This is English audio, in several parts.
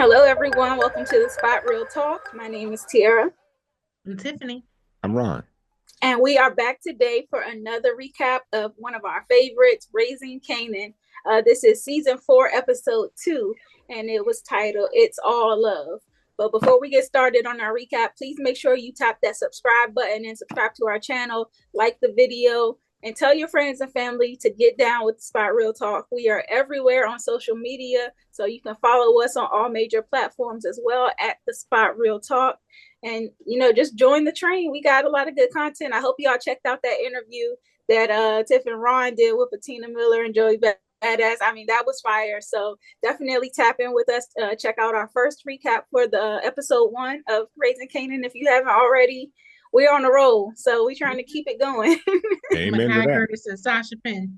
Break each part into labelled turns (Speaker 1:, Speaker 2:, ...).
Speaker 1: Hello, everyone. Welcome to the Spot Real Talk. My name is Tiara.
Speaker 2: I'm Tiffany.
Speaker 3: I'm Ron.
Speaker 1: And we are back today for another recap of one of our favorites, Raising Kanan. This is season 4, episode 2, and it was titled It's All Love. But before we get started on our recap, please make sure you tap that subscribe button and subscribe to our channel, like the video, and tell your friends and family to get down with the Spot Real Talk. We are everywhere on social media, so you can follow us on all major platforms as well at the Spot Real Talk. And, just join the train. We got a lot of good content. I hope y'all checked out that interview that Tiff and Ron did with Patina Miller and Joey Badass. I mean, that was fire. So definitely tap in with us. Check out our first recap for the episode 1 of Raising Kanan if you haven't already. We're on the roll, so we're trying to keep it going.
Speaker 3: Amen to that.
Speaker 2: Curtis and Sasha Penn.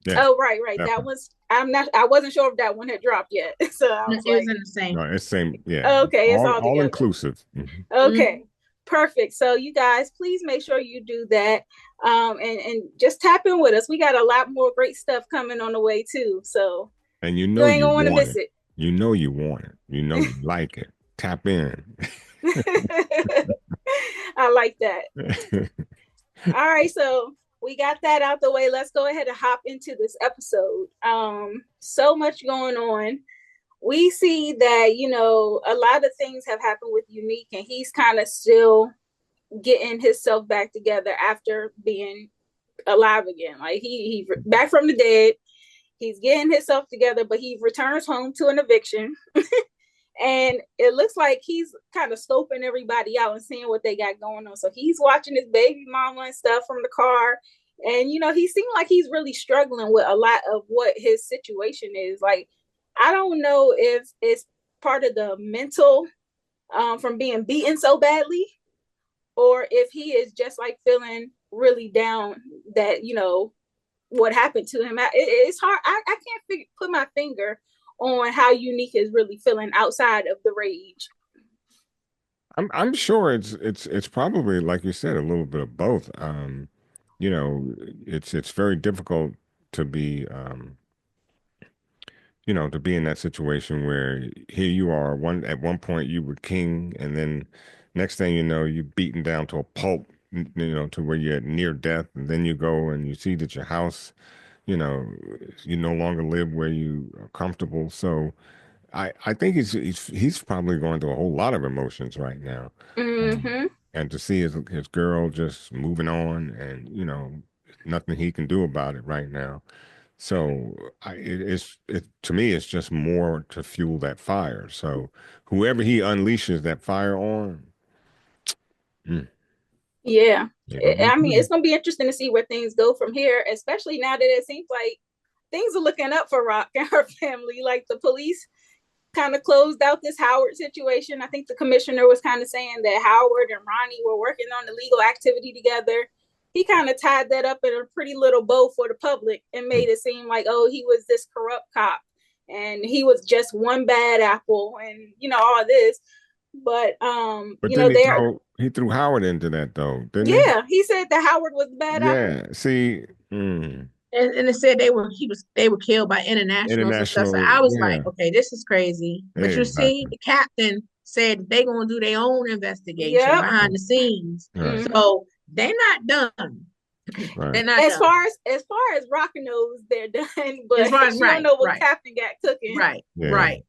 Speaker 1: Yeah. Oh, right. Definitely. That was. I wasn't sure if that one had dropped yet, so I was
Speaker 2: in the same.
Speaker 3: No, it's same. Yeah.
Speaker 1: Okay, it's
Speaker 3: all inclusive.
Speaker 1: Mm-hmm. Okay, perfect. So you guys, please make sure you do that, and just tap in with us. We got a lot more great stuff coming on the way too. So
Speaker 3: and you ain't gonna want to miss it. You know you want it. You know you like it. Tap in.
Speaker 1: I like that. All right, so we got that out the way. Let's go ahead and hop into this episode. So much going on. We see that, a lot of things have happened with Unique, and he's kind of still getting himself back together after being alive again. Like he back from the dead. He's getting himself together, but he returns home to an eviction. And it looks like he's kind of scoping everybody out and seeing what they got going on. So he's watching his baby mama and stuff from the car. And, he seemed like he's really struggling with a lot of what his situation is. Like, I don't know if it's part of the mental from being beaten so badly, or if he is just like feeling really down that, what happened to him. It's hard. I can't put my finger on how Unique is really feeling outside of the rage.
Speaker 3: I'm sure it's probably, like you said, a little bit of both. It's very difficult to be to be in that situation where here you are, at one point you were king, and then next thing you know, you're beaten down to a pulp, to where you're near death, and then you go and you see that your house, you no longer live where you are comfortable. So I think he's probably going through a whole lot of emotions right now.
Speaker 1: Mm-hmm.
Speaker 3: And to see his girl just moving on, and nothing he can do about it right now. So to me, it's just more to fuel that fire. So whoever he unleashes that fire on.
Speaker 1: Yeah. I mean, it's going to be interesting to see where things go from here, especially now that it seems like things are looking up for Rock and her family. Like the police kind of closed out this Howard situation. I think the commissioner was kind of saying that Howard and Ronnie were working on the legal activity together. He kind of tied that up in a pretty little bow for the public and made it seem like, oh, he was this corrupt cop and he was just one bad apple and, all this. But
Speaker 3: he threw Howard into that though, didn't
Speaker 1: he? Yeah, he said that Howard was bad apple.
Speaker 3: Yeah, see.
Speaker 2: And it said they were killed by internationals and stuff. So I was like, okay, this is crazy. But you see, the captain said they gonna do their own investigation behind the scenes. Right. So they're not done.
Speaker 3: Right.
Speaker 1: They're not as far as Rock knows, they're done. But you don't know what Captain got cooking.
Speaker 2: Right. Yeah. Right.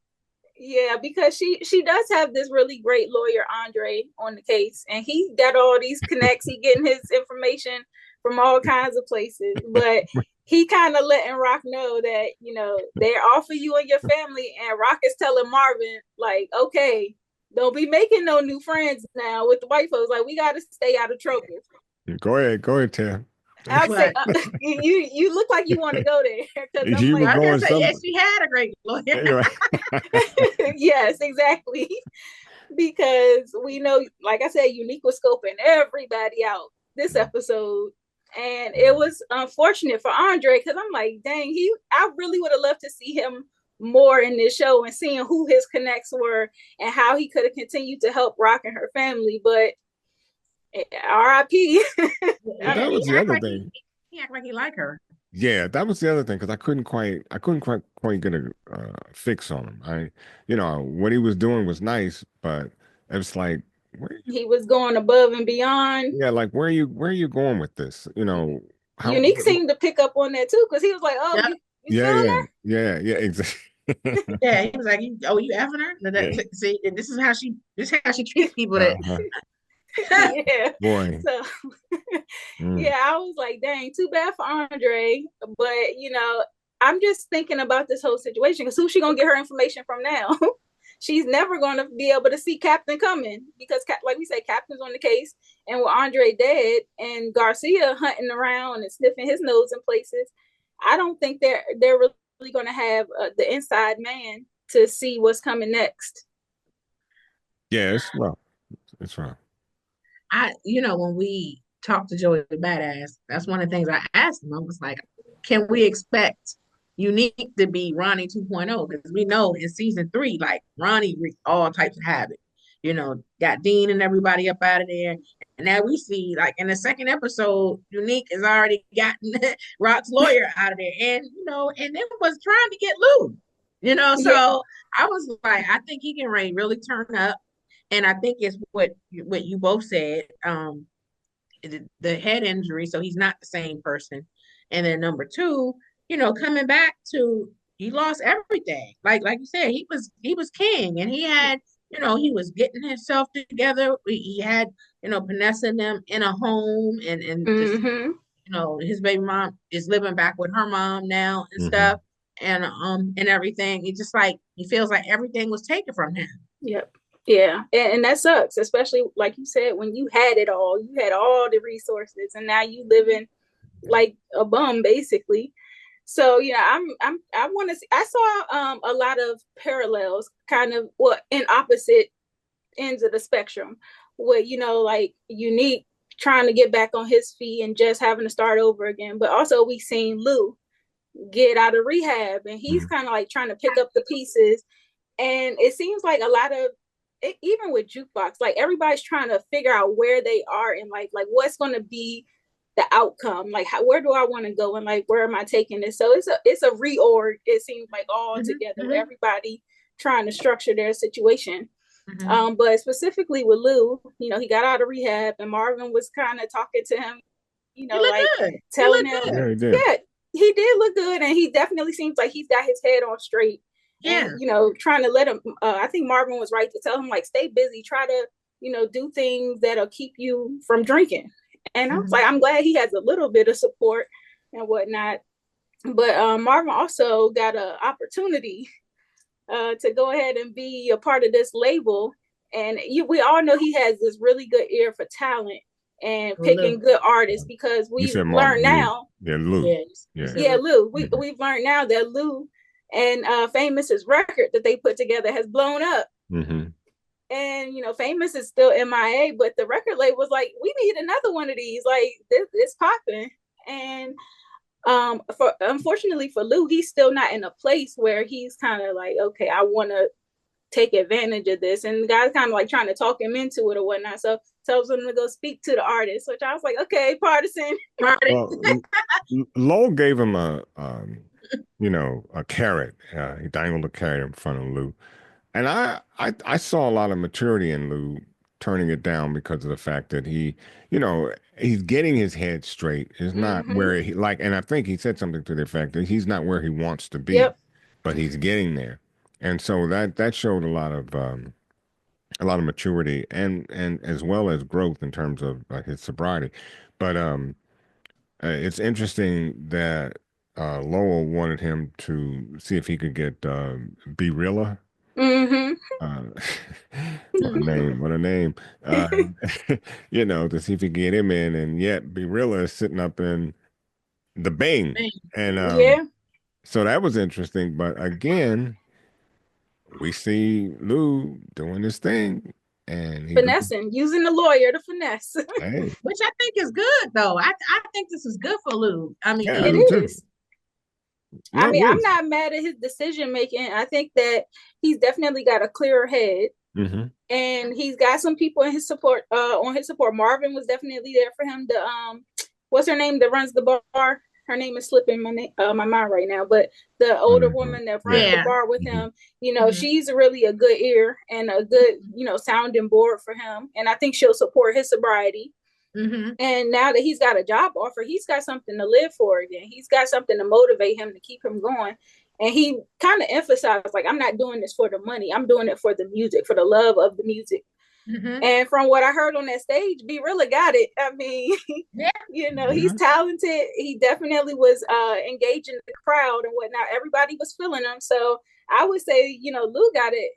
Speaker 1: Yeah, because she does have this really great lawyer, Andre, on the case, and he got all these connects. He getting his information from all kinds of places, but he kind of letting Rock know that, they're all for you and your family. And Rock is telling Marvin, like, okay, don't be making no new friends now with the white folks. Like, we got to stay out of trouble.
Speaker 3: Go ahead, Tim.
Speaker 1: I'll say, you look like you want to go there.
Speaker 3: You
Speaker 2: like, were going yes, she had a great lawyer.
Speaker 1: Yes, exactly. Because we know, like I said, Unique was scoping everybody out this episode. And it was unfortunate for Andre because I'm like, dang, I really would have loved to see him more in this show and seeing who his connects were and how he could have continued to help Rock and her family. But R.I.P.
Speaker 3: That was the other thing.
Speaker 2: He act like he liked her.
Speaker 3: Yeah, that was the other thing because I couldn't quite get a fix on him. What he was doing was nice, but it was like,
Speaker 1: he was going above and beyond.
Speaker 3: yeah, like where are you going with this? How?
Speaker 1: Unique seemed to pick up on that too, because he was like, "Oh,
Speaker 2: Yep.
Speaker 1: you feeling her?"
Speaker 3: Yeah, exactly.
Speaker 2: Yeah, he was like, you effing her?
Speaker 3: Yeah.
Speaker 2: See, and this is how she treats people that
Speaker 3: Uh-huh.
Speaker 1: Yeah.
Speaker 3: Boy.
Speaker 1: So
Speaker 3: Mm.
Speaker 1: yeah, I was like, dang, too bad for Andre. But I'm just thinking about this whole situation because who's she gonna get her information from now? She's never gonna be able to see Captain coming because, like we said, Captain's on the case, and with Andre dead and Garcia hunting around and sniffing his nose in places, I don't think they're really gonna have the inside man to see what's coming next.
Speaker 3: Yeah, it's rough. It's rough.
Speaker 2: When we talked to Joey the Badass, that's one of the things I asked him. I was like, can we expect Unique to be Ronnie 2.0? Because we know in season 3, like Ronnie wreaked all types of havoc. Got Dean and everybody up out of there. And now we see, like in the second episode, Unique has already gotten Rock's lawyer out of there. And then was trying to get Lou. So I was like, I think he can really turn up. And I think it's what you both said. The head injury, so he's not the same person. And then number two, coming back to he lost everything. Like you said, he was king, and he had he was getting himself together. He had Vanessa and them in a home, and just his baby mom is living back with her mom now and stuff, and everything. It just like he feels like everything was taken from him.
Speaker 1: Yep. Yeah, and that sucks, especially like you said, when you had it all, you had all the resources, and now you living like a bum, basically. So I want to see. I saw a lot of parallels, kind of in opposite ends of the spectrum, where like Unique trying to get back on his feet and just having to start over again, but also we seen Lou get out of rehab, and he's kind of like trying to pick up the pieces, and it seems like a lot of even with Jukebox, like everybody's trying to figure out where they are and like what's going to be the outcome, like where do I want to go and like where am I taking this. So it's a reorg, it seems like, all together, everybody trying to structure their situation. But specifically with Lou, he got out of rehab and Marvin was kind of talking to him, like
Speaker 2: good.
Speaker 1: telling him, he did look good, and he definitely seems like he's got his head on straight.
Speaker 2: Yeah.
Speaker 1: And trying to let him I think Marvin was right to tell him, like, stay busy, try to do things that'll keep you from drinking. And I was like, I'm glad he has a little bit of support and whatnot. But Marvin also got an opportunity to go ahead and be a part of this label, and we all know he has this really good ear for talent and picking good artists, because we've learned now.
Speaker 3: Lou.
Speaker 1: Lou. We've learned now that Lou and Famous's record that they put together has blown up. And Famous is still MIA, but the record label was like, we need another one of these, like this popping. And unfortunately for Lou, he's still not in a place where he's kind of like, okay, I want to take advantage of this, and the guy's kind of like trying to talk him into it or whatnot, so tells him to go speak to the artist, which I was like, okay, partisan.
Speaker 3: Well, Lowell gave him a carrot. He dangled a carrot in front of Lou. And I saw a lot of maturity in Lou turning it down because of the fact that he's getting his head straight. He's not where he and I think he said something to the effect that he's not where he wants to be, but he's getting there. And so that showed a lot of maturity and as well as growth in terms of his sobriety. But it's interesting that Lowell wanted him to see if he could get B-Rilla. What a name. To see if he can get him in, and yet B-Rilla is sitting up in the Bing. And so that was interesting. But again, we see Lou doing this thing and
Speaker 1: finessing, using the lawyer to finesse.
Speaker 3: Hey.
Speaker 2: Which I think is good, though. I think this is good for Lou. I mean,
Speaker 1: it is. Yeah, I mean, I'm not mad at his decision making. I think that he's definitely got a clearer head, and he's got some people in his support. On his support, Marvin was definitely there for him. The what's her name that runs the bar? her name is slipping my mind right now, but the older woman that runs the bar with him, you know, she's really a good ear and a good, you know, sounding board for him. And I think she'll support his sobriety. And now that he's got a job offer, he's got something to live for again. He's got something to motivate him to keep him going. And he kind of emphasized, like, I'm not doing this for the money. I'm doing it for the music, for the love of the music. And from what I heard on that stage, B really got it. I mean, you know, he's talented. He definitely was engaging the crowd and whatnot. Everybody was feeling him. So I would say, you know, Lou got it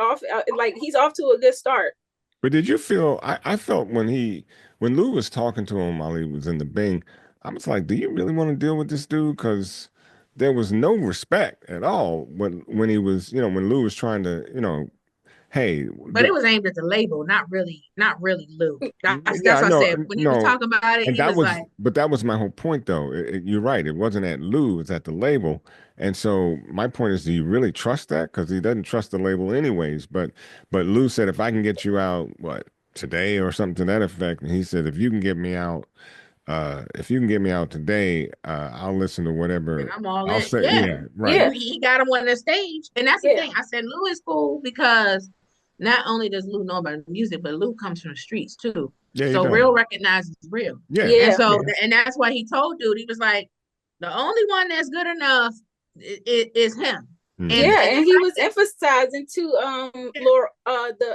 Speaker 1: off. Like, he's off to a good start.
Speaker 3: But did you feel? I felt when Lou was talking to him while he was in the Bing, I was like, do you really want to deal with this dude? Because there was no respect at all when he was, you know, when Lou was trying to, you know, hey.
Speaker 2: But it was aimed at the label, not really Lou. That's what I said. When he was talking about it,
Speaker 3: and
Speaker 2: he was like.
Speaker 3: But that was my whole point, though. You're right. It wasn't at Lou, it's at the label. And so my point is, do you really trust that? Because he doesn't trust the label anyways. But Lou said, if I can get you out, today or something to that effect. And he said, if you can get me out today, I'll listen to whatever.
Speaker 2: I'm all
Speaker 3: I'll
Speaker 2: in.
Speaker 3: say, yeah, right.
Speaker 2: Yeah, he got him on the stage. And that's the thing. I said, Lou is cool because not only does Lou know about music, but Lou comes from the streets too. Yeah, so real recognizes real.
Speaker 3: Yeah.
Speaker 2: And so, and that's why he told dude, he was like, the only one that's good enough is him.
Speaker 1: And he was emphasizing to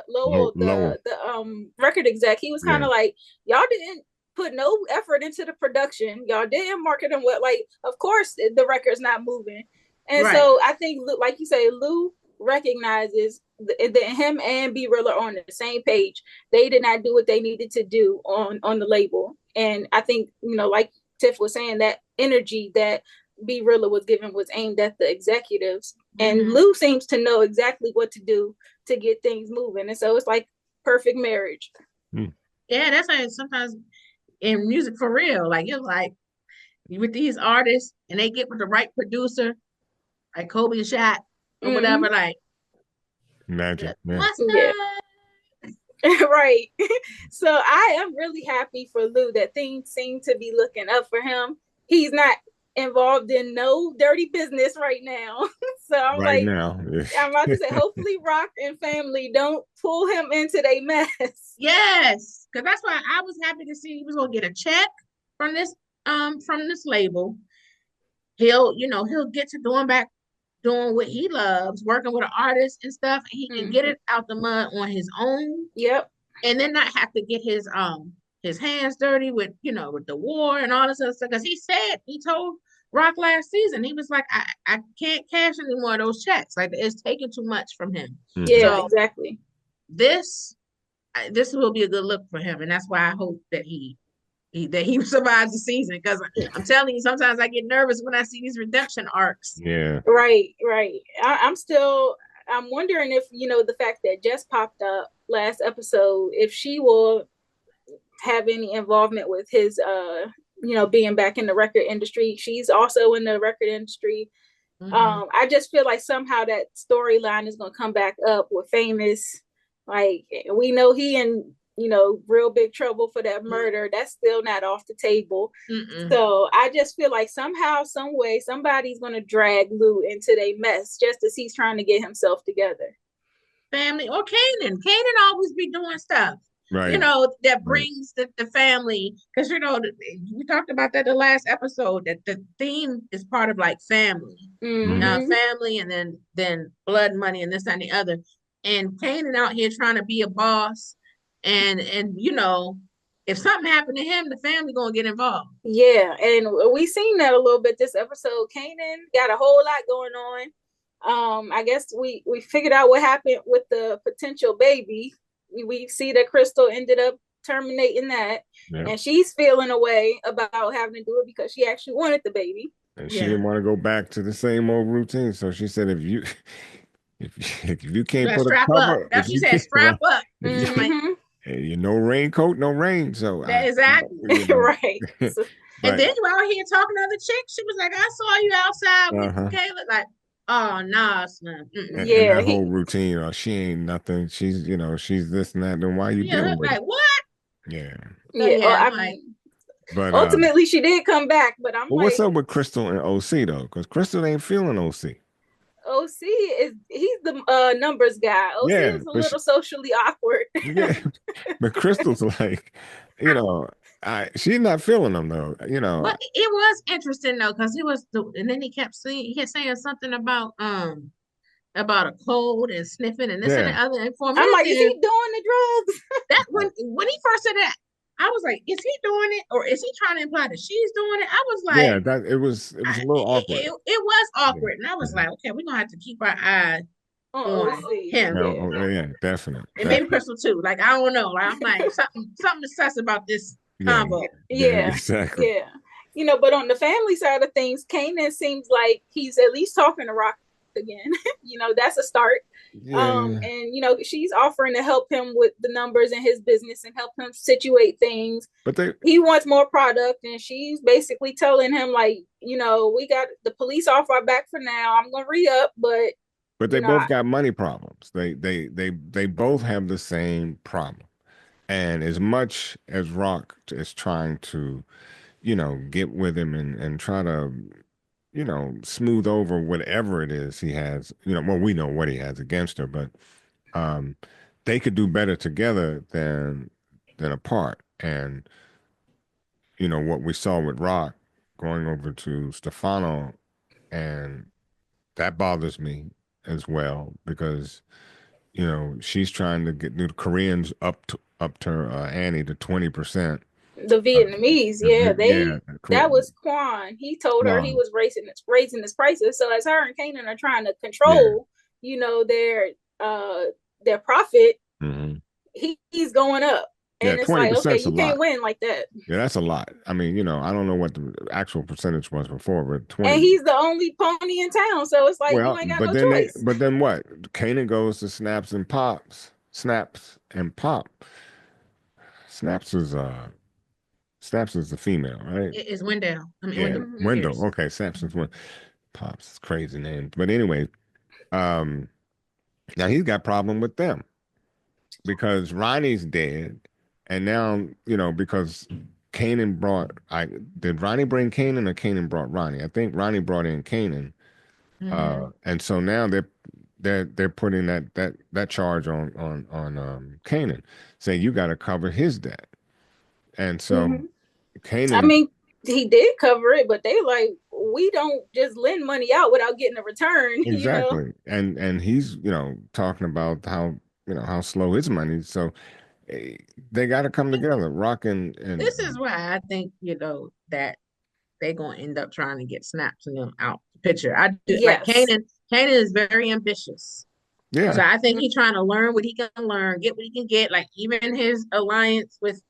Speaker 1: Lowell, the record exec. He was kind of like, y'all didn't put no effort into the production. Y'all didn't market them well. Like, of course, the record's not moving. And so I think, like you say, Lou recognizes that him and B Real are on the same page. They did not do what they needed to do on the label. And I think, you know, like Tiff was saying, that energy that B Real was given was aimed at the executives. And Lou seems to know exactly what to do to get things moving. And so it's like perfect marriage.
Speaker 2: Yeah, that's why sometimes in music for real, like you're like with these artists and they get with the right producer, like Kobe and Shaq or whatever, like
Speaker 3: magic.
Speaker 1: Right. So I am really happy for Lou that things seem to be looking up for him. He's not involved in no dirty business right now. So I'm I'm about to say, hopefully Rock and family don't pull him into their mess.
Speaker 2: Yes, because that's why I was happy to see he was gonna get a check from this label. He'll get to doing what he loves, working with an artist and stuff. He can get it out the mud on his own.
Speaker 1: Yep.
Speaker 2: And then not have to get his hands dirty with the war and all this other stuff. Because he told Rock last season, he was like, I can't cash any more of those checks. Like, it's taking too much from him.
Speaker 1: Yeah, so exactly.
Speaker 2: This will be a good look for him, and that's why I hope that he survives the season. Because I'm telling you, sometimes I get nervous when I see these redemption arcs.
Speaker 3: Yeah.
Speaker 1: Right. I'm wondering if the fact that Jess popped up last episode, if she will have any involvement with his being back in the record industry. She's also in the record industry. I just feel like somehow that storyline is going to come back up with Famous. Like, we know he in real big trouble for that murder. That's still not off the table. So I just feel like somehow, some way, somebody's going to drag Lou into their mess just as he's trying to get himself together.
Speaker 2: Family or Kanan. Kanan always be doing stuff.
Speaker 3: Right.
Speaker 2: That brings the family, because we talked about that the last episode, that the theme is part of like family. Family, and then blood money and this and the other. And Kanan out here trying to be a boss, and if something happened to him, the family gonna get involved.
Speaker 1: Yeah, and we seen that a little bit this episode. Kanan got a whole lot going on. I guess we figured out what happened with the potential baby. We see that Crystal ended up terminating that, and she's feeling a way about having to do it because she actually wanted the baby,
Speaker 3: and she didn't want to go back to the same old routine. So she said, if you can't put a cover,
Speaker 2: that's she said, strap up.
Speaker 3: Hey, no raincoat, no rain. So
Speaker 2: exactly
Speaker 1: right.
Speaker 2: So, and then you out here talking to other chicks. She was like, I saw you outside with Kayla. Like, oh nah, son.
Speaker 3: And that whole routine, she ain't nothing. She's she's this and that. Then why you doing
Speaker 2: like
Speaker 3: it?
Speaker 2: what?
Speaker 3: Yeah.
Speaker 1: Yeah. I mean,
Speaker 3: But
Speaker 1: ultimately, she did come back. But I'm like,
Speaker 3: what's up with Crystal and OC though? Because Crystal ain't feeling OC.
Speaker 1: He's the numbers guy. OC is a little socially awkward.
Speaker 3: Yeah, but Crystal's like, she's not feeling them though.
Speaker 2: But it was interesting though, because and then he kept saying something about a cold and sniffing and this and the other. And for me,
Speaker 1: I'm like, is he doing the drugs?
Speaker 2: That when he first said that, I was like, is he doing it, or is he trying to imply that she's doing it? I was like,
Speaker 3: yeah, it was a little awkward.
Speaker 2: It was awkward, and I was like, okay, we're gonna have to keep our eye on him.
Speaker 3: Yeah, definitely.
Speaker 2: And maybe Crystal too. Like, I don't know. I'm like, something to sus about this combo.
Speaker 1: Yeah, exactly. Yeah. But on the family side of things, Kanan seems like he's at least talking to Rock again. That's a start. And she's offering to help him with the numbers in his business and help him situate things. But he wants more product, and she's basically telling him like, we got the police off our back for now. I'm gonna re-up, but
Speaker 3: they both got money problems. They both have the same problem. And as much as Rock is trying to, get with him and try to, smooth over whatever it is he has, well, we know what he has against her, but they could do better together than apart. And, what we saw with Rock going over to Stefano, and that bothers me as well, because, she's trying to get the Koreans up to Annie to 20%.
Speaker 1: The Vietnamese, that was Quan. He told her he was raising his prices. So as her and Kanan are trying to control, their profit, he's going up. And it's like, okay, you can't win like that.
Speaker 3: Yeah, that's a lot. I mean, I don't know what the actual percentage was before, but 20.
Speaker 1: And he's the only pony in town, so it's like, you ain't got no choice.
Speaker 3: But then what? Kanan goes to Snaps and Pop. Snaps is the female, right?
Speaker 2: It's Wendell.
Speaker 3: Wendell. Okay, Snaps is one. Pops is crazy name. But anyway, now he's got a problem with them because Ronnie's dead. And now, because Kanan did Ronnie bring Kanan or Kanan brought Ronnie? I think Ronnie brought in Kanan. And so now they're putting that charge on Kanan, saying you got to cover his debt. And so Kanan,
Speaker 1: I mean, he did cover it, but they like, we don't just lend money out without getting a return.
Speaker 3: Exactly. And he's, talking about how slow his money. So they got to come together, Rock and
Speaker 2: this is why I think that they're gonna end up trying to get Snaps and them out the picture. I do. Like Kanan is very ambitious. Yeah. So I think he's trying to learn what he can learn, get what he can get. Like even his alliance with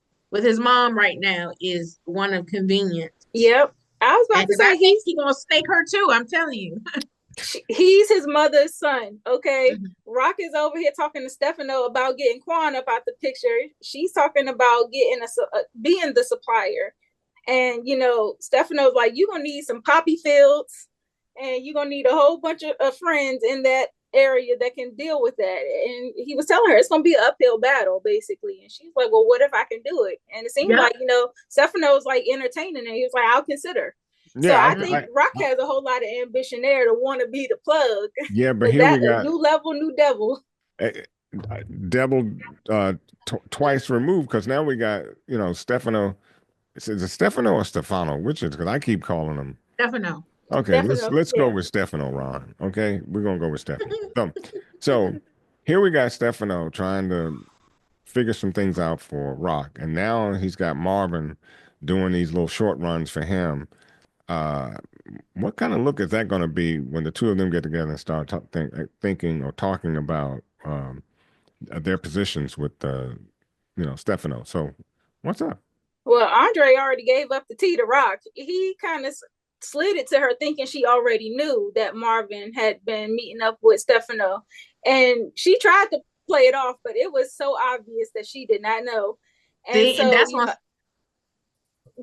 Speaker 2: his mom right now is one of convenience.
Speaker 1: Yep. I was about to say
Speaker 2: he's gonna snake her too. I'm telling you.
Speaker 1: He's his mother's son, okay? Rock is over here talking to Stefano about getting Quan up out the picture. She's talking about getting being the supplier. And, Stefano's like, you're going to need some poppy fields, and you're going to need a whole bunch of friends in that area that can deal with that. And he was telling her it's going to be an uphill battle, basically. And she's like, well, what if I can do it? And it seemed like, Stefano's like entertaining, and he was like, I'll consider. Yeah, so I think Rock has a whole lot of ambition there to want to be the plug.
Speaker 3: Yeah, but here we got
Speaker 1: new level, new devil.
Speaker 3: Devil twice removed, because now we got Stefano. Is it Stefano or Stefano? Which is, because I keep calling him
Speaker 2: Stefano.
Speaker 3: Okay, let's go with Stefano, Ron. Okay, we're gonna go with Stefano. So here we got Stefano trying to figure some things out for Rock, and now he's got Marvin doing these little short runs for him. What kind of look is that going to be when the two of them get together and start thinking or talking about their positions with Stefano? So what's up?
Speaker 1: Well, Andre already gave up the tea to Rock. He kind of slid it to her thinking she already knew that Marvin had been meeting up with Stefano, and she tried to play it off, but it was so obvious that she did not know.
Speaker 2: And that's what.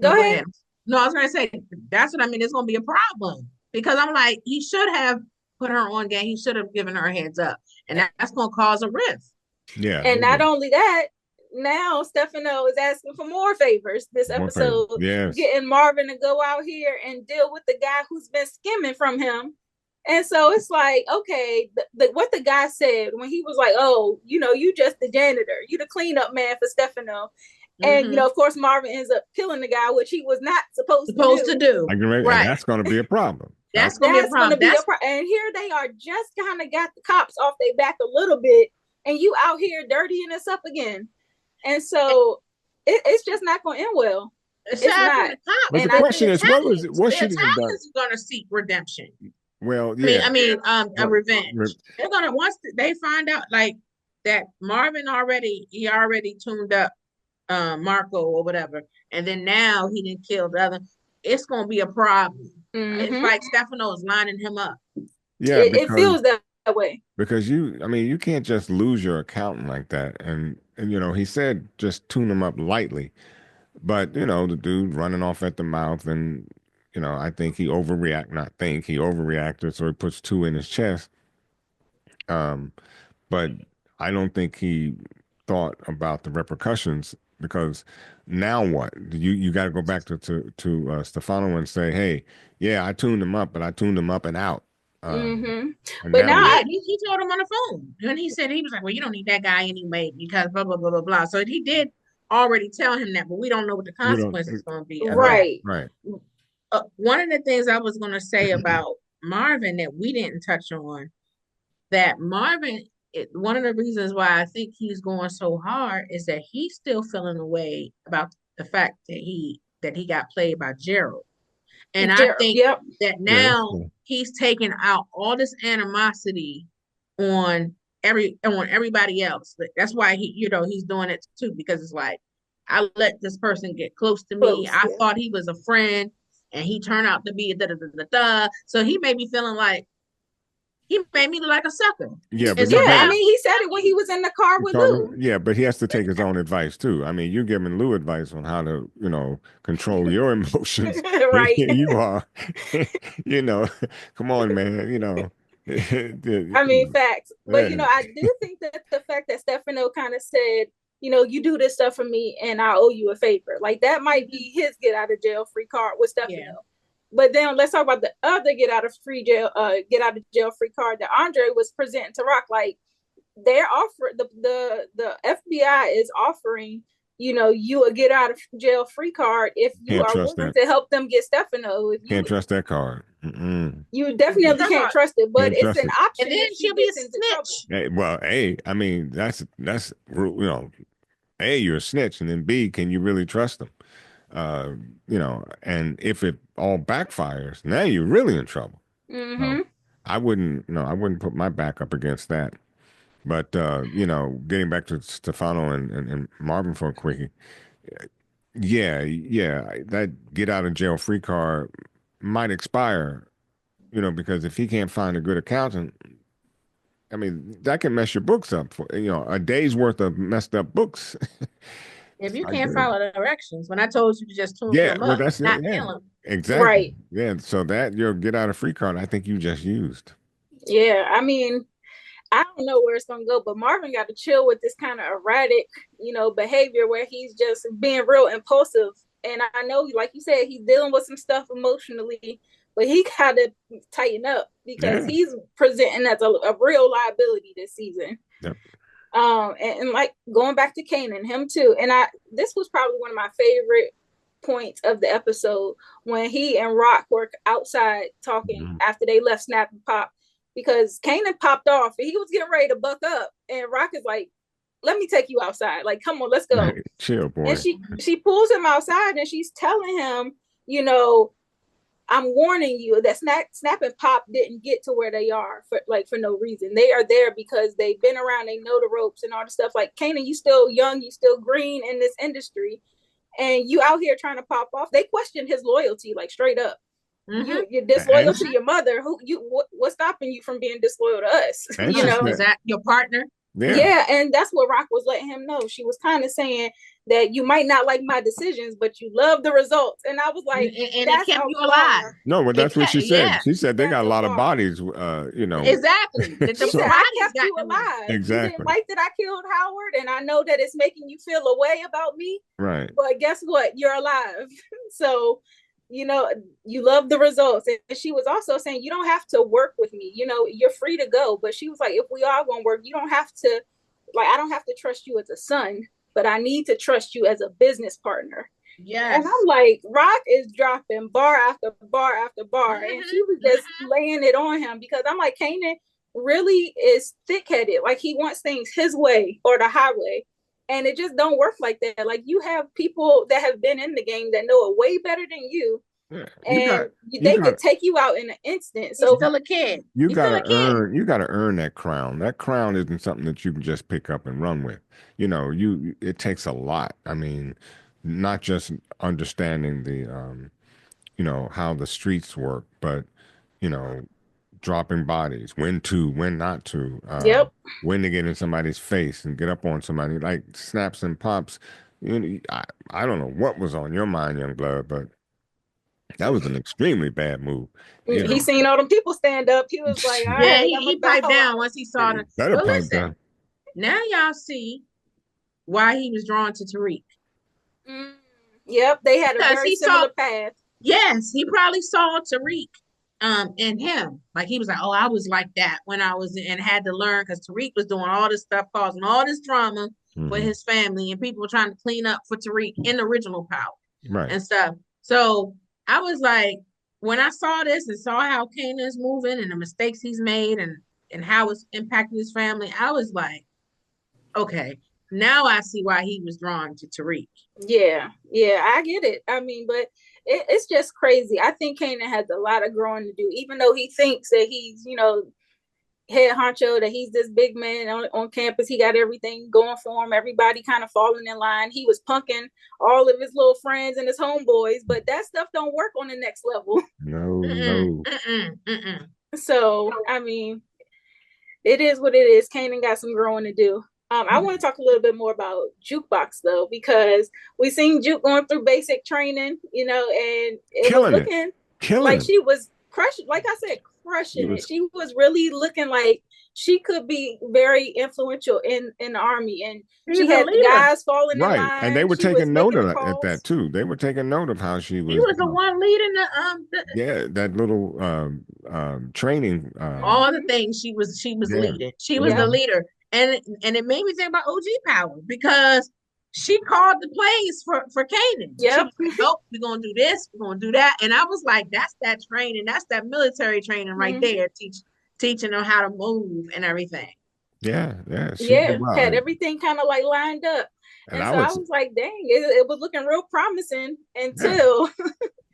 Speaker 1: Go ahead.
Speaker 2: No, I was going to say, that's what I mean. It's going to be a problem, because I'm like, he should have put her on game. He should have given her a heads up, and that's going to cause a rift.
Speaker 3: Yeah.
Speaker 1: And not only that, now Stefano is asking for more favors this episode.
Speaker 3: Yes.
Speaker 1: Getting Marvin to go out here and deal with the guy who's been skimming from him. And so it's like, okay, what the guy said when he was like, oh, you just the janitor, you the cleanup man for Stefano. And, of course, Marvin ends up killing the guy, which he was not supposed to do.
Speaker 3: Right. And that's going to be a problem.
Speaker 2: That's going to be a problem.
Speaker 1: And here they are just kind of got the cops off their back a little bit. And you out here dirtying us up again. And so it's just not going to end well.
Speaker 2: It's not.
Speaker 3: But the question is, what should he have done?
Speaker 2: Is going to seek redemption.
Speaker 3: Well, yeah.
Speaker 2: I mean, a revenge. They're going to, once they find out, like, that Marvin already tuned up Marco or whatever, and then now he didn't kill the other, it's going to be a problem. It's like Stefano is lining him up.
Speaker 3: Yeah,
Speaker 1: it feels that way.
Speaker 3: Because you can't just lose your accountant like that. And he said just tune him up lightly. But, the dude running off at the mouth, and, I think he overreacted, so he puts 2 in his chest. But I don't think he thought about the repercussions, because now what? You got to go back to Stefano and say, hey, yeah, I tuned him up, but I tuned him up and out.
Speaker 2: And but now he told him on the phone, and he said, he was like, well, you don't need that guy anyway, because blah blah blah blah blah. So he did already tell him that, but we don't know what the consequences going to be.
Speaker 1: Right.
Speaker 2: One of the things I was going to say about Marvin that we didn't touch on, that Marvin, one of the reasons why I think he's going so hard is that he's still feeling a way about the fact that he got played by Gerald. And I think that now he's taking out all this animosity on everybody else. That's why he's doing it too, because it's like, I let this person get close to me. I thought he was a friend, and he turned out to be a da-da-da-da-da. So he made me feeling like, he made me look like a sucker.
Speaker 3: Yeah, but
Speaker 1: I mean, he said it when he was in the car with Lou.
Speaker 3: Yeah, but he has to take his own advice too. I mean, you're giving Lou advice on how to, control your emotions.
Speaker 1: Right.
Speaker 3: You are, come on, man,
Speaker 1: I mean, facts. But, I do think that the fact that Stefano kind of said, you do this stuff for me and I owe you a favor. Like, that might be his get out of jail free card with Stefano. Yeah. But then let's talk about the other get out of jail free card that Andre was presenting to Rock. Like, they're offering the FBI is offering, you a get out of jail free card if you are willing to help them get Stefano.
Speaker 3: Can't trust that card.
Speaker 1: You definitely can't trust it, but it's an option.
Speaker 2: And then she'll be a snitch.
Speaker 3: Hey, well, A, I mean, that's A, you're a snitch, and then B, can you really trust them? And if it all backfires, now you're really in trouble. I wouldn't put my back up against that. But, getting back to Stefano and Marvin for a quickie, that get out of jail free card might expire, because if he can't find a good accountant, I mean, that can mess your books up for, a day's worth of messed up books.
Speaker 2: If you can't follow the directions, when I told you to just tune them up, that's not kill them.
Speaker 3: Exactly.
Speaker 1: Right.
Speaker 3: Yeah. So that your get out of free card, I think you just used.
Speaker 1: Yeah. I mean, I don't know where it's gonna go, but Marvin got to chill with this kind of erratic, behavior where he's just being real impulsive. And I know, like you said, he's dealing with some stuff emotionally, but he got to tighten up because he's presenting as a real liability this season.
Speaker 3: Yep.
Speaker 1: And like going back to Kanan, him too. And this was probably one of my favorite points of the episode when he and Rock were outside talking after they left Snap and Pop, because Kanan popped off and he was getting ready to buck up, and Rock is like, let me take you outside. Like, come on, let's go.
Speaker 3: Right. Chill, boy.
Speaker 1: And she pulls him outside and she's telling him, I'm warning you that Snap and Pop didn't get to where they are for no reason. They are there because they've been around, they know the ropes and all the stuff. Like, Kanan, you still young, you still green in this industry, and you out here trying to pop off. They questioned his loyalty, like, straight up. You're disloyal to your mother. What's stopping you from being disloyal to us?
Speaker 2: Is that your partner?
Speaker 1: Yeah, and that's what Rock was letting him know. She was kind of saying, that you might not like my decisions, but you love the results. And I was like,
Speaker 2: and it kept you alive.
Speaker 3: No, but that's what she said. Yeah. She said they got a lot of bodies,
Speaker 2: Exactly.
Speaker 1: She said, I kept you alive. Exactly. You didn't like that I killed Howard, and I know that it's making you feel a way about me.
Speaker 3: Right.
Speaker 1: But guess what? You're alive. So, you love the results. And she was also saying, you don't have to work with me. You're free to go. But she was like, if we are going to work, you don't have to, I don't have to trust you as a son, but I need to trust you as a business partner.
Speaker 2: Yes.
Speaker 1: And I'm like, Rock is dropping bar after bar after bar. And she was just laying it on him, because I'm like, Kanan really is thick-headed. Like, he wants things his way or the highway. And it just don't work like that. Like, you have people that have been in the game that know it way better than you. Yeah, and they could take you out in an instant. So
Speaker 2: still a kid.
Speaker 3: You gotta earn that crown. That crown isn't something that you can just pick up and run with. It takes a lot. I mean, not just understanding the how the streets work, but dropping bodies, when to, when not to, when to get in somebody's face and get up on somebody, like snaps and pops. I don't know what was on your mind, young blood, but that was an extremely bad move.
Speaker 1: He seen all them people stand up. He was like, all right,
Speaker 2: he piped down once he saw them. But listen, now y'all see why he was drawn to Tariq.
Speaker 1: Yep, they had a very similar path.
Speaker 2: Yes, he probably saw Tariq in him. Like, he was like, oh, I was like that when I was and had to learn, because Tariq was doing all this stuff, causing all this drama for his family, and people were trying to clean up for Tariq in the original Power and stuff. So I was like, when I saw this and saw how Kanan's moving and the mistakes he's made and how it's impacting his family, I was like, okay, now I see why he was drawn to Tariq.
Speaker 1: Yeah, I get it. I mean, but it's just crazy. I think Kanan has a lot of growing to do, even though he thinks that he's, head honcho, that he's this big man on campus. He got everything going for him. Everybody kind of falling in line. He was punking all of his little friends and his homeboys, but that stuff don't work on the next level.
Speaker 3: No.
Speaker 1: So, I mean, it is what it is. Kanan got some growing to do. I want to talk a little bit more about Jukebox, though, because we seen Juke going through basic training, and it was looking like she was crushing. Like I said, crushing it. She was really looking like she could be very influential in the army, and she had guys falling in line.
Speaker 3: And they were taking note of at that too. They were taking note of how she was.
Speaker 2: She was the one leading
Speaker 3: the that little training.
Speaker 2: All the things she was leading. She was the leader. And it made me think about OG Power, because she called the plays for Kanan. Yep. She was like, nope, we're going to do this, we're going to do that. And I was like, that's that training. That's that military training right there, teaching them how to move and everything.
Speaker 3: Yeah.
Speaker 1: Had everything kind of like lined up. And so I was like, dang, it was looking real promising until...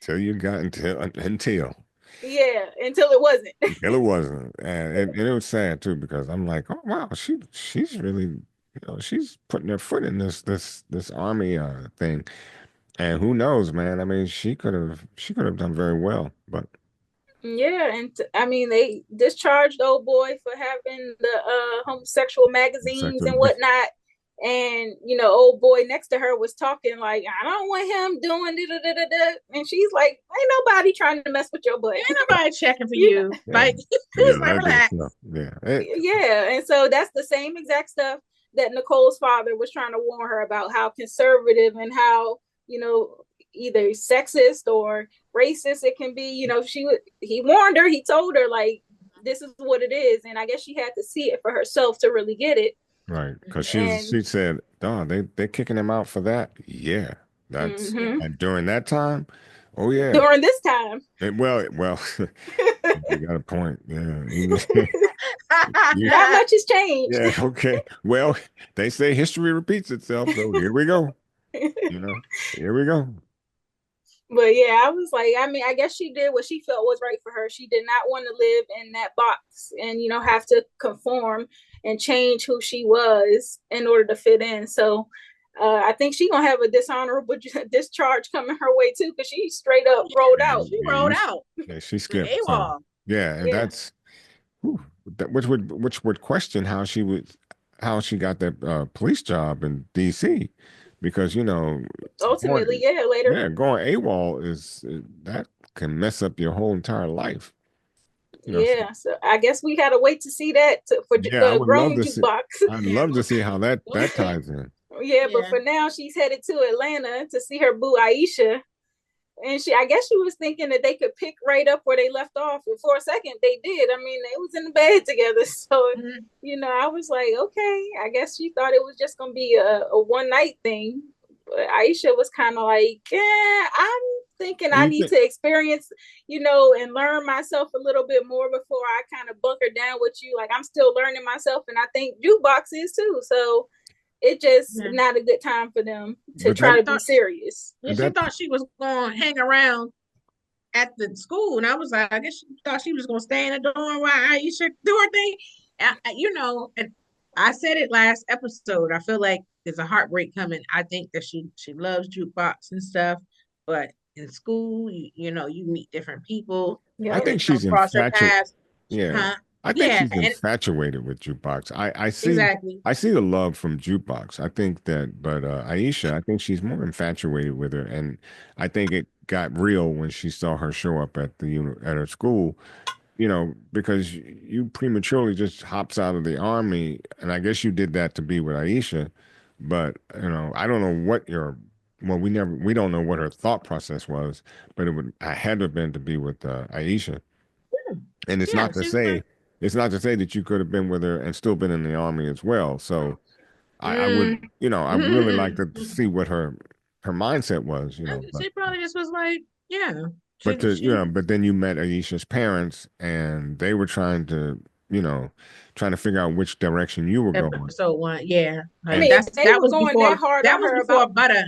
Speaker 3: until you got until...
Speaker 1: Yeah, until it wasn't.
Speaker 3: Until it wasn't, and it was sad too, because I'm like, oh wow, she's really, she's putting her foot in this army thing, and who knows, man? I mean, she could have done very well, but
Speaker 1: yeah, and I mean, they discharged old boy for having the homosexual magazines and whatnot. And old boy next to her was talking like, I don't want him doing da-da-da-da-da. And she's like, ain't nobody trying to mess with your butt.
Speaker 2: Ain't nobody checking for you. Like, relax.
Speaker 1: Yeah. And so that's the same exact stuff that Nicole's father was trying to warn her about, how conservative and how, either sexist or racist it can be. He warned her, he told her, like, this is what it is. And I guess she had to see it for herself to really get it.
Speaker 3: Right, because she said, "Oh, they're kicking him out for that." Yeah, that's and during that time. Oh yeah,
Speaker 1: during this time.
Speaker 3: Well, you got a point. Yeah,
Speaker 1: not much has changed.
Speaker 3: Yeah, okay. Well, they say history repeats itself, so here we go. Here we go.
Speaker 1: But yeah, I was like, I mean, I guess she did what she felt was right for her. She did not want to live in that box and, have to conform and change who she was in order to fit in. So I think she's going to have a dishonorable discharge coming her way too, because she straight up rolled out.
Speaker 2: She rolled out.
Speaker 3: Yeah, she skipped. So, and that's, which would question how she got that police job in D.C., because
Speaker 1: ultimately, later.
Speaker 3: going AWOL that can mess up your whole entire life.
Speaker 1: Yeah, so I guess we gotta wait to see that for
Speaker 3: I would love
Speaker 1: grown
Speaker 3: to see.
Speaker 1: Jukebox.
Speaker 3: I'd love to see how that ties in.
Speaker 1: Yeah, but for now she's headed to Atlanta to see her boo Aisha. And I guess she was thinking that they could pick right up where they left off. And for a second, they did. I mean, they was in the bed together. So, I was like, okay. I guess she thought it was just going to be a one night thing. But Aisha was kind of like, yeah, I'm thinking I need to experience, and learn myself a little bit more before I kind of bunker down with you. Like, I'm still learning myself. And I think Jukebox is too. So, it just not a good time for them to try to be serious.
Speaker 2: Yeah, she thought she was going to hang around at the school, and I was like, I guess she thought she was going to stay in the dorm while Aisha do her thing. And I said it last episode. I feel like there's a heartbreak coming. I think that she loves Jukebox and stuff, but in school, you meet different people.
Speaker 3: Yeah. I think she's infatuated. Yeah. Huh? I think she's infatuated with Jukebox. I see the love from Jukebox. I think that, but Aisha, I think she's more infatuated with her, and I think it got real when she saw her show up at her school. Because you prematurely just hops out of the army, and I guess you did that to be with Aisha, but I don't know we don't know what her thought process was, but I had to have been to be with Aisha, and it's not to say. It's not to say that you could have been with her and still been in the army as well. So I would, I really like to see what her mindset was,
Speaker 2: She probably just was like, yeah.
Speaker 3: But then you met Aisha's parents, and they were trying to figure out which direction you were going.
Speaker 2: Episode 1, yeah. That was before Butter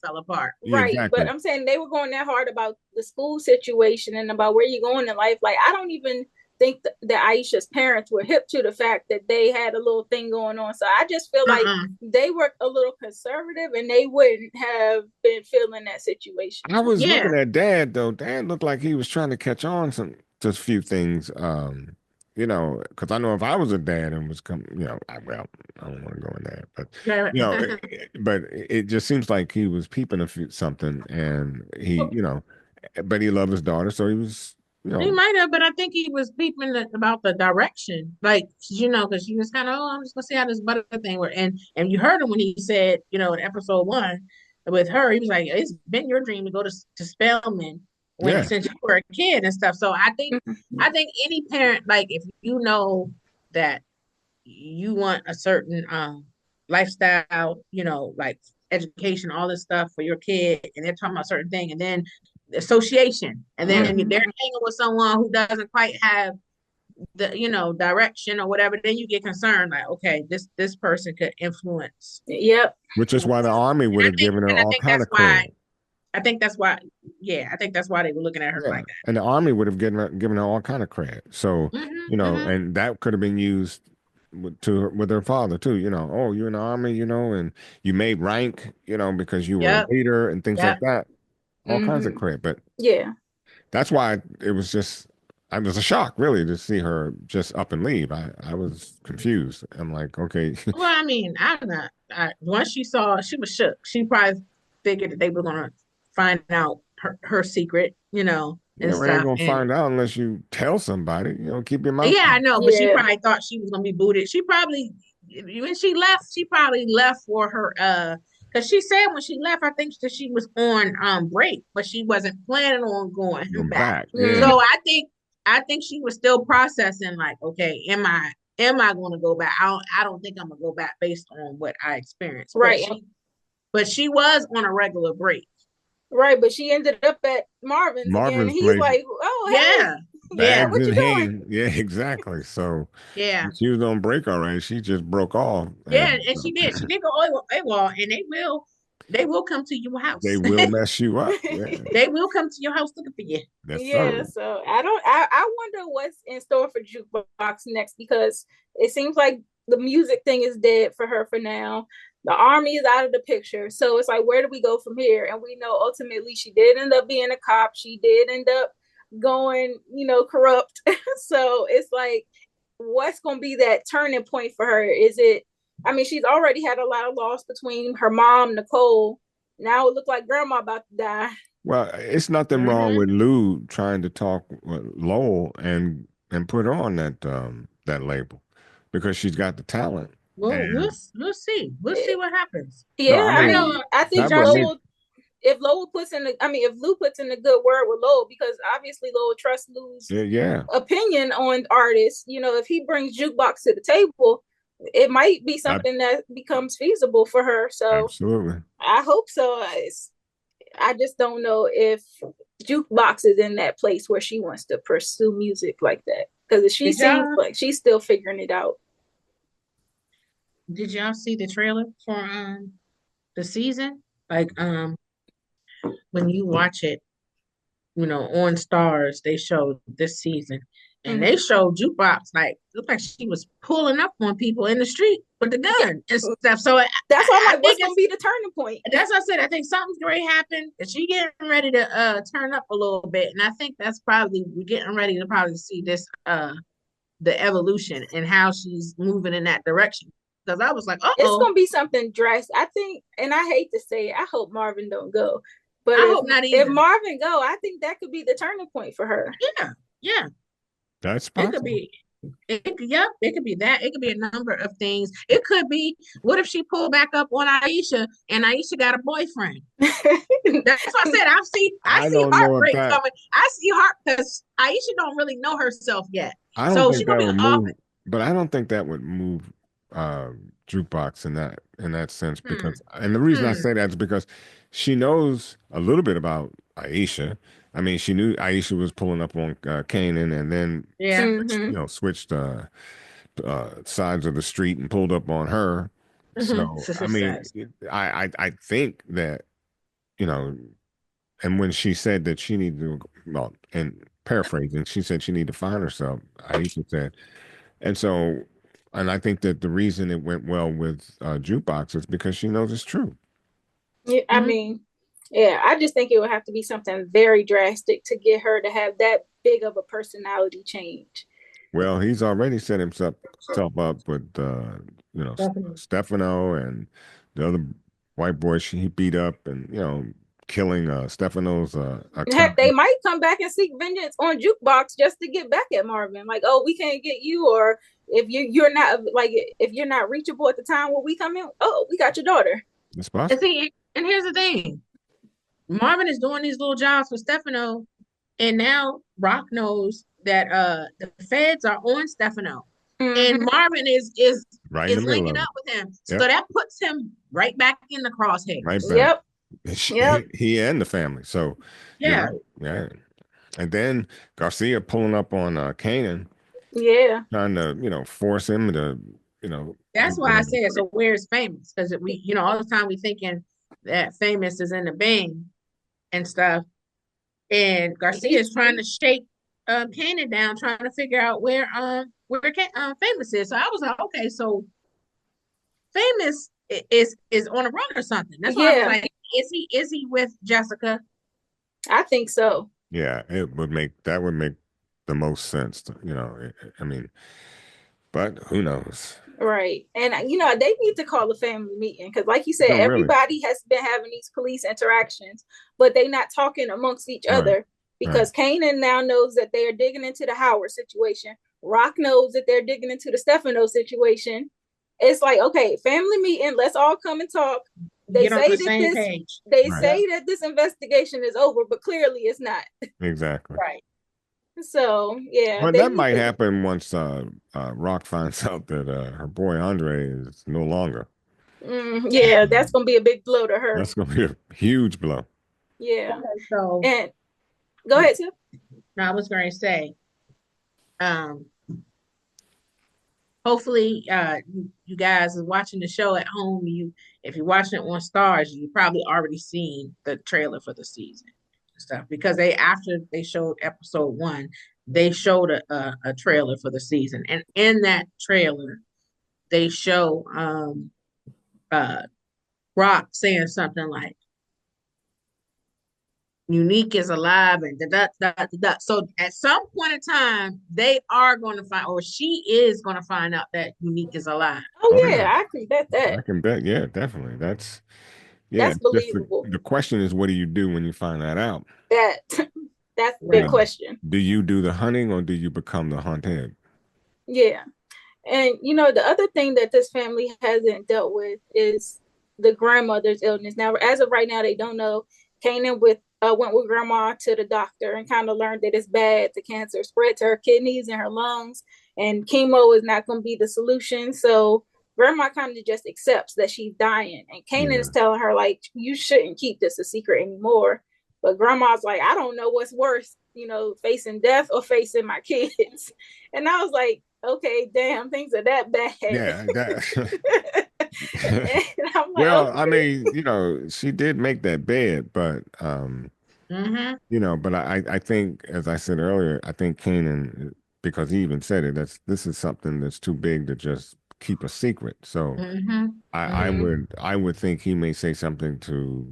Speaker 2: fell apart.
Speaker 1: Right. Exactly. But I'm saying they were going that hard about the school situation and about where you're going in life. Like, I don't even think that Aisha's parents were hip to the fact that they had a little thing going on. So I just feel like they were a little conservative, and they wouldn't have been feeling that situation.
Speaker 3: I was looking at Dad, though. Dad looked like he was trying to catch on to a few things. Because I know if I was a dad and was coming, I don't want to go in there, but but it just seems like he was peeping something, and he, but he loved his daughter, so he was.
Speaker 2: He might have, but I think he was peeping about the direction, like because she was kind of, I'm just gonna see how this Butter thing works, and you heard him when he said, in episode 1 with her, he was like, "It's been your dream to go to Spelman since you were a kid and stuff." So I think any parent, like, if you know that you want a certain lifestyle, like education, all this stuff for your kid, and they're talking about a certain thing, and then association, and then they're hanging with someone who doesn't quite have the direction or whatever, then you get concerned, like, okay, this person could influence.
Speaker 1: Yep.
Speaker 3: Which is why the army would have given her all kind of credit.
Speaker 2: I think that's why they were looking at her like that.
Speaker 3: And the army would have given her all kind of credit. So and that could have been used with her father too. Oh, you're in the army, and you made rank, because you were a leader and things like that. All kinds of credit, but that's why it was a shock, really, to see her just up and leave. I was confused. I'm like, okay.
Speaker 2: Well, I mean, once she saw, she was shook. She probably figured that they were going to find out her secret, and
Speaker 3: we ain't going to find out unless you tell somebody, keep your mouth.
Speaker 2: Yeah, I know, but she probably thought she was going to be booted. She probably, when she left for her, because she said when she left, I think that she was on break, but she wasn't planning on going back. So I think she was still processing, like, okay, am I going to go back? I don't think I'm gonna go back based on what I experienced.
Speaker 1: Right.
Speaker 2: But she was on a regular break.
Speaker 1: Right, but she ended up at Marvin's again. He's like, oh, hey.
Speaker 3: Yeah, what you doing? Yeah, exactly. So she was on break already. She just broke off.
Speaker 2: Yeah, and she did. She did go AWOL, and they will come to your house.
Speaker 3: They will mess you up. Yeah.
Speaker 2: They will come to your house looking for you.
Speaker 1: So I wonder what's in store for Jukebox next, because it seems like the music thing is dead for her for now. The army is out of the picture. So it's like, where do we go from here? And we know ultimately she did end up being a cop. She did end up going, corrupt. So it's like, what's going to be that turning point for her? Is it I mean, she's already had a lot of loss between her mom, Nicole. Now it looks like grandma about to die.
Speaker 3: Well, it's nothing wrong with Lou trying to talk with Lowell and put her on that label because she's got the talent.
Speaker 2: Well, we'll see. We'll see what happens.
Speaker 1: Yeah, no, I think Lowell. If Lowell puts in if Lou puts in a good word with Lowell, because obviously Lowell trusts Lou's opinion on artists. You know, if he brings Jukebox to the table, it might be something that becomes feasible for her. So
Speaker 3: absolutely,
Speaker 1: I hope so. I just don't know if Jukebox is in that place where she wants to pursue music like that, because she seems like she's still figuring it out.
Speaker 2: Did y'all see the trailer for the season? Like when you watch it, you know, on Stars, they showed this season, and they showed Jukebox like looked like she was pulling up on people in the street with the gun and stuff. So
Speaker 1: that's why I'm like, what's gonna be the turning point?
Speaker 2: That's what I said. I think something's going to happen, and she getting ready to turn up a little bit, and I think that's probably we're getting ready to probably see this the evolution and how she's moving in that direction. Because I was like,
Speaker 1: it's gonna be something drastic. I think, and I hate to say it, I hope Marvin don't go. But
Speaker 2: I hope not either.
Speaker 1: If Marvin go, I think that could be the turning point for her.
Speaker 2: Yeah.
Speaker 3: That's possible.
Speaker 2: It could be. It could be that. It could be a number of things. It could be, what if she pulled back up on Aisha and Aisha got a boyfriend? That's what I said. I see heartbreak coming. I see heart because Aisha don't really know herself yet.
Speaker 3: I don't think that would move, but I don't think that would move Jukebox in that sense because, and the reason I say that is because she knows a little bit about Aisha. I mean, she knew Aisha was pulling up on Kanan, and then switched sides of the street and pulled up on her. So I mean, I think that, you know, and when she said that she needed to, well, and paraphrasing, she said she needed to find herself. Aisha said, and so, and I think that the reason it went well with Jukebox is because she knows it's true.
Speaker 1: Yeah, I mean, yeah, I just think it would have to be something very drastic to get her to have that big of a personality change.
Speaker 3: Well, he's already set himself up with, you know, Stefano and the other white boy he beat up, and you know, killing Stefano's.
Speaker 1: Heck, they might come back and seek vengeance on Jukebox just to get back at Marvin. Like, oh, we can't get you, or if you're not like if you're not reachable at the time when we come in, oh, we got your daughter.
Speaker 3: It's possible.
Speaker 2: See, and here's the thing. Marvin is doing these little jobs for Stefano, and now Rock knows that the feds are on Stefano, and Marvin is linking up with him, so that puts him right back in the crosshairs.
Speaker 3: Right back. Yep. He and the family. So yeah. And then Garcia pulling up on Kanan.
Speaker 1: Yeah.
Speaker 3: Trying to, you know, force him to, you know.
Speaker 2: That's why I said, so where's Famous? Because we, you know, all the time we thinking that Famous is in the Bing and stuff, and Garcia is trying to shake Kanan down, trying to figure out where Famous is. So I was like, okay, so Famous is on a run or something. That's why I was like, is he with Jessica?
Speaker 1: I think so.
Speaker 3: Yeah, that would make the most sense. You know, I mean, but who knows?
Speaker 1: Right. And, you know, they need to call a family meeting because, like you said, everybody has been having these police interactions, but they're not talking amongst each other because Kanan now knows that they are digging into the Howard situation. Rock knows that they're digging into the Stefano situation. It's like, okay, family meeting. Let's all come and talk. They say that this investigation is over, but clearly it's not.
Speaker 3: Exactly.
Speaker 1: Right. So yeah,
Speaker 3: but that might happen once Rock finds out that her boy Andre is no longer.
Speaker 1: Yeah, that's gonna be a big blow to her.
Speaker 3: That's gonna be a huge blow.
Speaker 1: Yeah. So, and go ahead, Tim.
Speaker 2: No, I was going to say, hopefully, you guys are watching the show at home. If you're watching it on Stars, you probably already seen the trailer for the season and stuff because after they showed episode 1, they showed a trailer for the season, and in that trailer, they show Rock saying something like, Unique is alive, and that. So at some point in time, they are going to find, or she is going to find out that Unique is alive.
Speaker 1: Oh yeah, I can bet that.
Speaker 3: I can bet, yeah, definitely. That's
Speaker 1: believable.
Speaker 3: The question is, what do you do when you find that out?
Speaker 1: That's the big question.
Speaker 3: Do you do the hunting or do you become the hunted?
Speaker 1: Yeah. And the other thing that this family hasn't dealt with is the grandmother's illness. Now, as of right now, they don't know. Kanan went with grandma to the doctor and kind of learned that it's bad. The cancer spread to her kidneys and her lungs, and chemo is not going to be the solution. So grandma kind of just accepts that she's dying, and Kanan is telling her, like, you shouldn't keep this a secret anymore. But grandma's like, I don't know what's worse, facing death or facing my kids. And I was like, okay, damn, things are that bad.
Speaker 3: Yeah,
Speaker 1: like,
Speaker 3: well, okay. I mean, she did make that bed, but but I think, as I said earlier, I think Kanan, because he even said it, this is something that's too big to just keep a secret. So I would think he may say something to,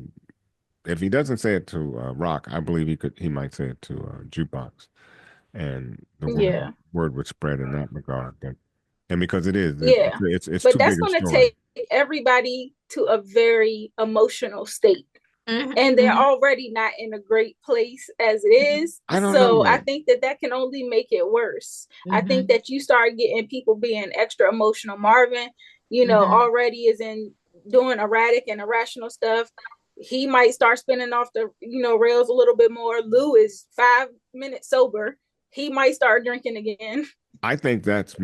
Speaker 3: if he doesn't say it to Rock, I believe he might say it to Jukebox, and the word would spread in that regard. And because it's
Speaker 1: but
Speaker 3: too
Speaker 1: that's
Speaker 3: going
Speaker 1: to take everybody to a very emotional state. And they're already not in a great place as it is. I think that can only make it worse. I think that you start getting people being extra emotional. Marvin, already is doing erratic and irrational stuff. He might start spinning off the rails a little bit more. Lou is 5 minutes sober. He might start drinking again.
Speaker 3: I think that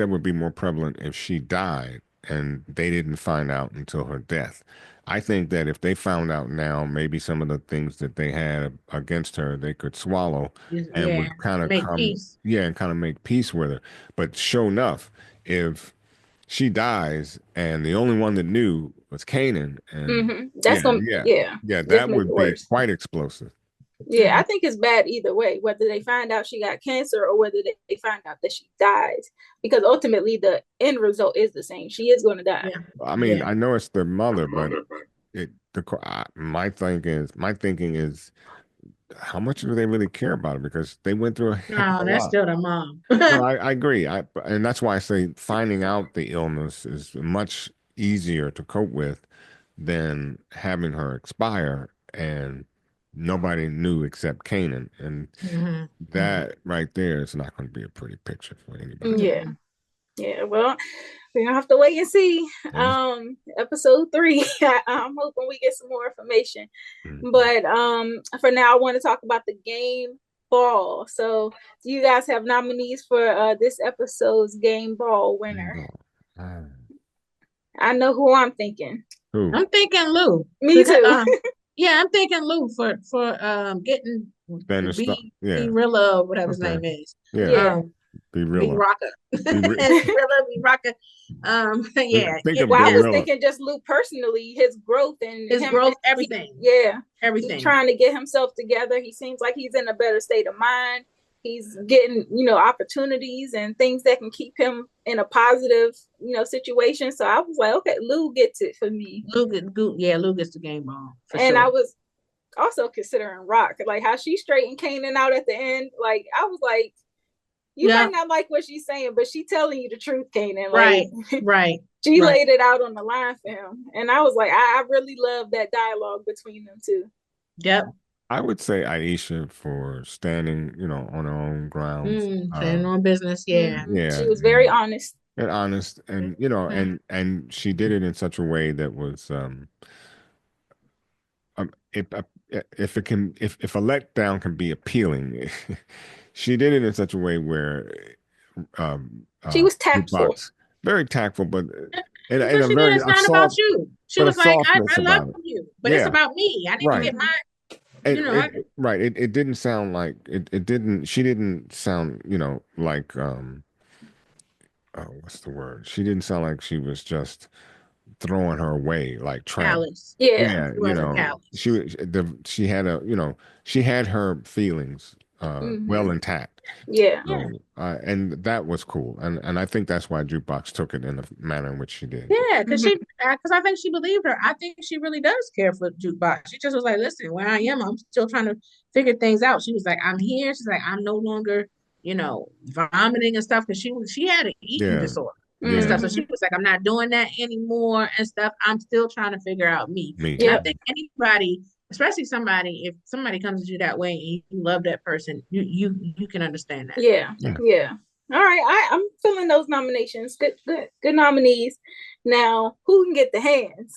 Speaker 3: would be more prevalent if she died and they didn't find out until her death. I think that if they found out now, maybe some of the things that they had against her, they could swallow and would kind of and kind of make peace with her. But sure enough, if she dies and the only one that knew was Kanan, and that would be quite explosive.
Speaker 1: Yeah, I think it's bad either way, whether they find out she got cancer or whether they find out that she dies, because ultimately the end result is the same. She is going to die.
Speaker 3: Yeah. I mean, I know it's their mother, but my thinking is, how much do they really care about it? Because they went through a heck of a
Speaker 2: that's lot. Still their mom.
Speaker 3: No, I agree. And that's why I say finding out the illness is much easier to cope with than having her expire and nobody knew except Kanan. And that right there is not going to be a pretty picture for anybody.
Speaker 1: Yeah. Yeah. Well, we're going to have to wait and see. Episode 3. I'm hoping we get some more information. But for now, I want to talk about the game ball. So do you guys have nominees for this episode's game ball winner? I know who I'm thinking.
Speaker 3: Who?
Speaker 2: I'm thinking Lou.
Speaker 1: Me too.
Speaker 2: Yeah, I'm thinking Lou for getting be Rilla, whatever his name is.
Speaker 3: Yeah. Be
Speaker 2: Rocka. Be Rocka. Yeah.
Speaker 1: Well, I was thinking just Lou personally, his growth and
Speaker 2: everything.
Speaker 1: Everything. He's trying to get himself together. He seems like he's in a better state of mind. He's getting, opportunities and things that can keep him in a positive, situation. So I was like, okay, Lou gets it for me.
Speaker 2: Lou gets the game ball.
Speaker 1: And I was also considering Rock, like how she straightened Kanan out at the end. Like, I was like, you might not like what she's saying, but she's telling you the truth, Kanan. Like,
Speaker 2: right.
Speaker 1: She laid it out on the line for him. And I was like, I really love that dialogue between them two.
Speaker 2: Yep.
Speaker 3: I would say Aisha for standing, on her own grounds.
Speaker 2: Standing on business,
Speaker 3: yeah.
Speaker 1: She was very honest.
Speaker 3: And, and she did it in such a way that was, if a letdown can be appealing, she did it in such a way where
Speaker 1: she was tactful,
Speaker 3: very tactful, but
Speaker 2: in a very it's not about you. She was like, I love you, but it's about me. I need to get my.
Speaker 3: It didn't sound like she didn't sound, like what's the word? She didn't sound like she was just throwing her away, like
Speaker 2: callous.
Speaker 3: She had she had her feelings well intact.
Speaker 1: Yeah.
Speaker 3: So, and that was cool. And I think that's why Jukebox took it in the manner in which she did.
Speaker 2: Yeah, because I think she believed her. I think she really does care for Jukebox. She just was like, listen, where I am, I'm still trying to figure things out. She was like, I'm here. She's like, I'm no longer, vomiting and stuff, because she had an eating disorder and stuff. So she was like, I'm not doing that anymore and stuff. I'm still trying to figure out me. And I think anybody, especially if somebody comes to you that way and you love that person, you can understand that.
Speaker 1: Yeah. All right, I'm feeling those nominations. Good nominees. Now, who can get the hands?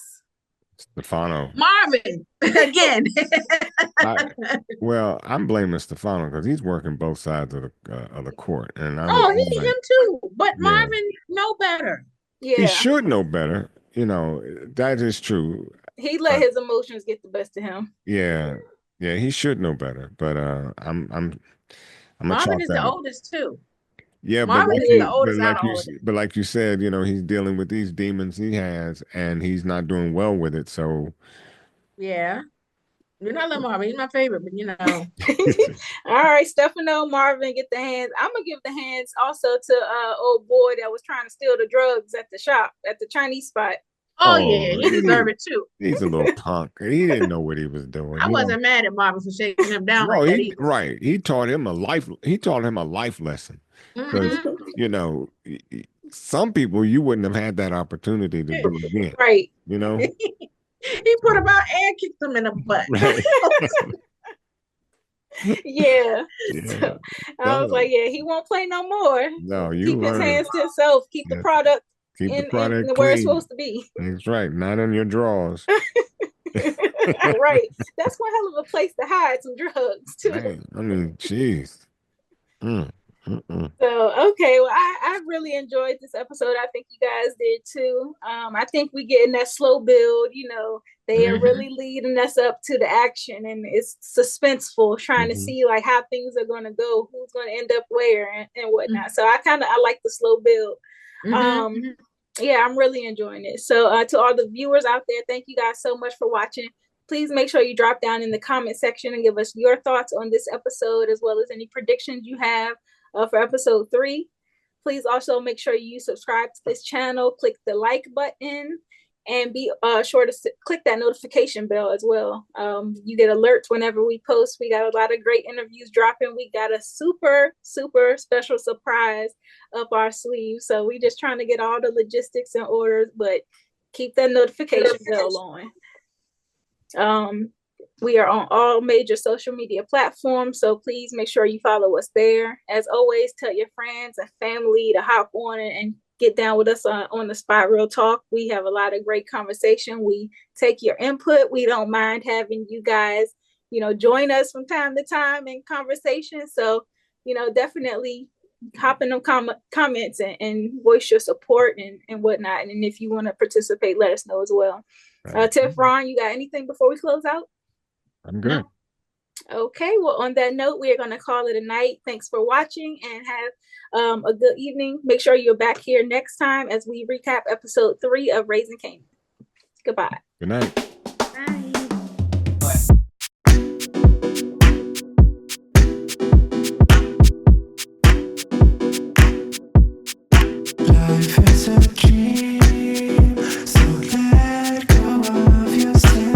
Speaker 3: Stefano.
Speaker 2: Marvin again.
Speaker 3: I'm blaming Stefano because he's working both sides of the court, and
Speaker 2: him too. But Marvin know better.
Speaker 3: Yeah, he should know better. That is true.
Speaker 1: He let his emotions get the best of him.
Speaker 3: Yeah, he should know better. But I'm
Speaker 2: Marvin is the oldest too.
Speaker 3: Yeah,
Speaker 2: Marvin is the oldest out of all of them.
Speaker 3: But like you said, he's dealing with these demons he has, and he's not doing well with it. So,
Speaker 2: yeah, you're not letting Marvin. He's my favorite, but
Speaker 1: All right, Stefano, Marvin, get the hands. I'm gonna give the hands also to old boy that was trying to steal the drugs at the shop at the Chinese spot.
Speaker 2: Oh yeah, he deserved it too.
Speaker 3: He's a little punk. He didn't know what he was doing.
Speaker 2: I wasn't mad at Marvin for shaking him down.
Speaker 3: No, he taught him a life. He taught him a life lesson. Because some people you wouldn't have had that opportunity to do again.
Speaker 1: Right.
Speaker 2: He put him out and kicked him in the butt. Right.
Speaker 1: Yeah. So, I was like, he won't play no more.
Speaker 3: No,
Speaker 1: keep his hands to himself. Keep the product.
Speaker 3: Keep the product
Speaker 1: where it's supposed to be.
Speaker 3: That's right. Not in your drawers.
Speaker 1: Right. That's one hell of a place to hide some drugs too.
Speaker 3: Right. I mean, jeez.
Speaker 1: So okay, well, I really enjoyed this episode. I think you guys did too. I think we get in that slow build. They are really leading us up to the action, and it's suspenseful, trying to see like how things are going to go, who's going to end up where, and whatnot. So I like the slow build. Yeah, I'm really enjoying it. So to all the viewers out there, thank you guys so much for watching. Please make sure you drop down in the comment section and give us your thoughts on this episode, as well as any predictions you have for episode 3. Please also make sure you subscribe to this channel, click the like button, and be sure to click that notification bell as well. You get alerts whenever we post. We got a lot of great interviews dropping. We got a super, super special surprise up our sleeve. So we just trying to get all the logistics in order, but keep that notification bell on. We are on all major social media platforms, so please make sure you follow us there. As always, tell your friends and family to hop on and get down with us on the Spot Real Talk. We have a lot of great conversation. We take your input. We don't mind having you guys, join us from time to time in conversation. So, definitely hop in them comments and voice your support and whatnot. And if you want to participate, let us know as well. Tiff, Ron, you got anything before we close out?
Speaker 3: I'm good.
Speaker 1: Okay, well, on that note, we are going to call it a night. Thanks for watching and have a good evening. Make sure you're back here next time as we recap episode 3 of Raising Kanan. Goodbye.
Speaker 3: Good night.
Speaker 4: Life is a dream, so let go of yourself.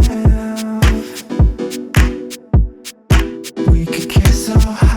Speaker 4: We could get so high.